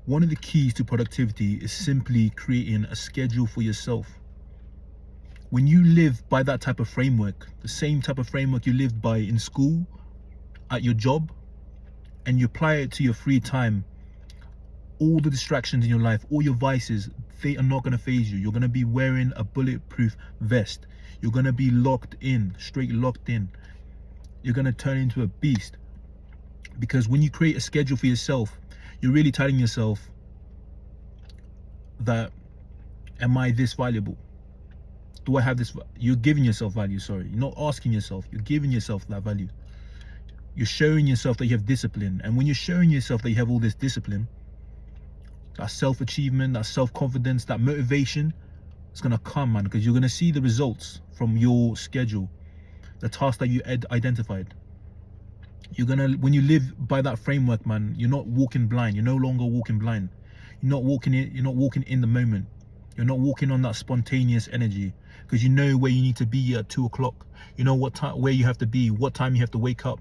One of the keys to productivity is simply creating a schedule for yourself. When you live by that type of framework, the same type of framework you lived by in school, at your job, and you apply it to your free time, all the distractions in your life, all your vices, they are not going to phase you. You're going to be wearing a bulletproof vest. You're going to be locked in, straight locked in. You're going to turn into a beast. Because when you create a schedule for yourself, you're really telling yourself that, am I this valuable? Do I have this? You're giving yourself value, sorry. You're not asking yourself, you're giving yourself that value. You're showing yourself that you have discipline. And when you're showing yourself that you have all this discipline, that self-achievement, that self-confidence, that motivation, it's going to come, man, because you're going to see the results from your schedule, the task that you identified. You're going to, when you live by that framework, man, you're not walking blind. You're no longer walking blind. You're not walking in the moment. You're not walking on that spontaneous energy, because you know where you need to be at 2 o'clock. You know what time, where you have to be, what time you have to wake up.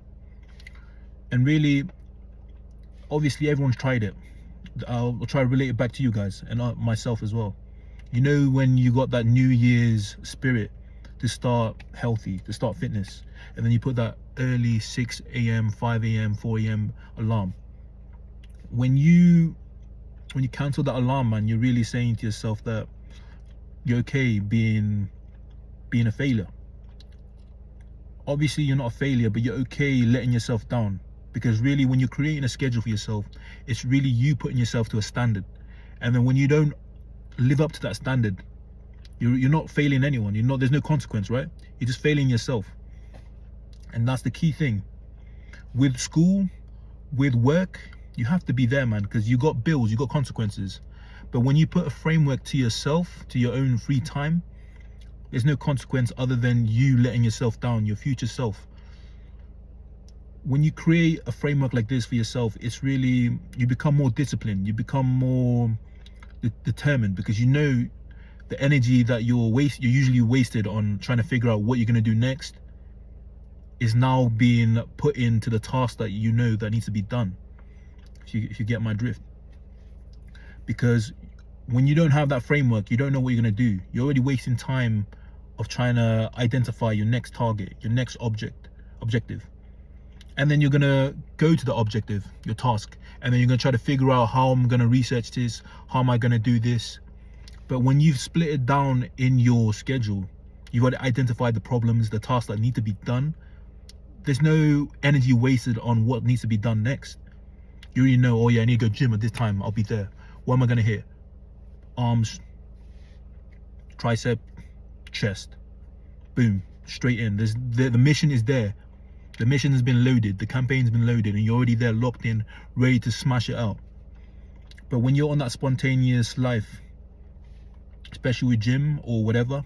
And really, obviously, everyone's tried it. I'll try to relate it back to you guys and myself as well. You know, when you got that New Year's spirit to start healthy, to start fitness, and then you put that early 6 a.m., 5 a.m., 4 a.m. alarm. When you cancel that alarm, man, you're really saying to yourself that you're okay being a failure. Obviously, you're not a failure, but you're okay letting yourself down. Because really, when you're creating a schedule for yourself, it's really you putting yourself to a standard. And then when you don't live up to that standard, you're not failing anyone. There's no consequence, right? You're just failing yourself. And that's the key thing. With school, with work, you have to be there, man, because you got bills, you got consequences. But when you put a framework to yourself, to your own free time, there's no consequence other than you letting yourself down, your future self. When you create a framework like this for yourself, it's really, you become more disciplined, you become more determined, because you know the energy that you're usually wasted on trying to figure out what you're going to do next is now being put into the task that you know that needs to be done. If you get my drift. Because when you don't have that framework, you don't know what you're going to do. You're already wasting time of trying to identify your next target, your next objective. And then you're going to go to the objective, your task, and then you're going to try to figure out how I'm going to research this, how am I going to do this. But when you've split it down in your schedule, you've already identified the problems, the tasks that need to be done. There's no energy wasted on what needs to be done next. You already know, oh yeah, I need to go gym at this time, I'll be there. What am I going to hit? Arms, tricep, chest. Boom, straight in. The mission is there. The mission has been loaded, the campaign's been loaded, and you're already there, locked in, ready to smash it out. But when you're on that spontaneous life, especially with gym or whatever,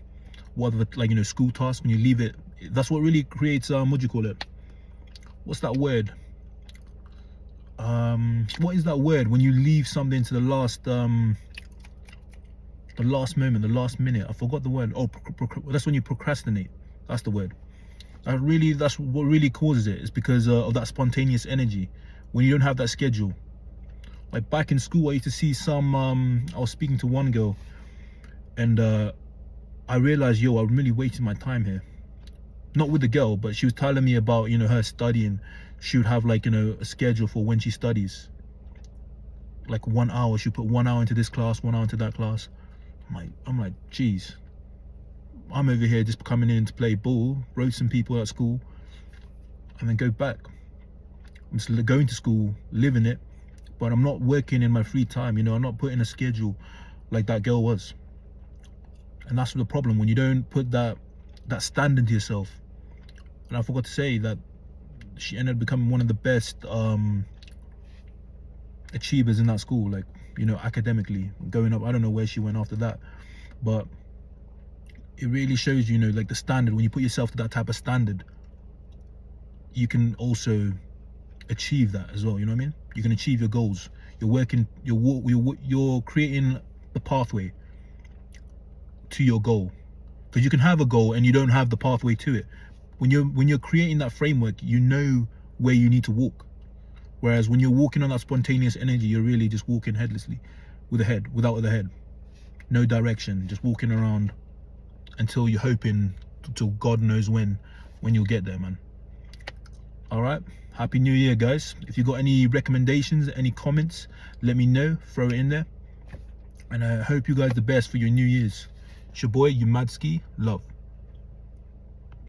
school tasks, when you leave it, that's what really creates, what do you call it? What's that word? What is that word when you leave something to the last moment, the last minute? I forgot the word. Oh, that's when you procrastinate. That's the word. That's what really causes it. It's because of that spontaneous energy. When you don't have that schedule. Like back in school, I used to see some. I was speaking to one girl, and I realized, yo, I'm really wasting my time here. Not with the girl, but she was telling me about, her studying. She would have a schedule for when she studies. Like 1 hour, she put 1 hour into this class, 1 hour into that class. I'm like, geez. I'm over here just coming in to play ball, roast some people at school, and then go back. I'm just going to school, living it, but I'm not working in my free time. I'm not putting a schedule like that girl was. And that's the problem, when you don't put that standard to yourself. And I forgot to say that she ended up becoming one of the best achievers in that school, academically, going up. I don't know where she went after that, but it really shows the standard. When you put yourself to that type of standard, you can also achieve that as well. You know what I mean? You can achieve your goals. You're creating the pathway to your goal, because you can have a goal and you don't have the pathway to it. When you're creating that framework, you know where you need to walk. Whereas when you're walking on that spontaneous energy, you're really just walking headlessly, with a head, without the head, no direction, just walking around until you're hoping till God knows when you'll get there, man. All right, happy new year, guys. If you got any recommendations, any comments, let me know, throw it in there. And I hope you guys the best for your new year's. It's your boy, you Madski, love.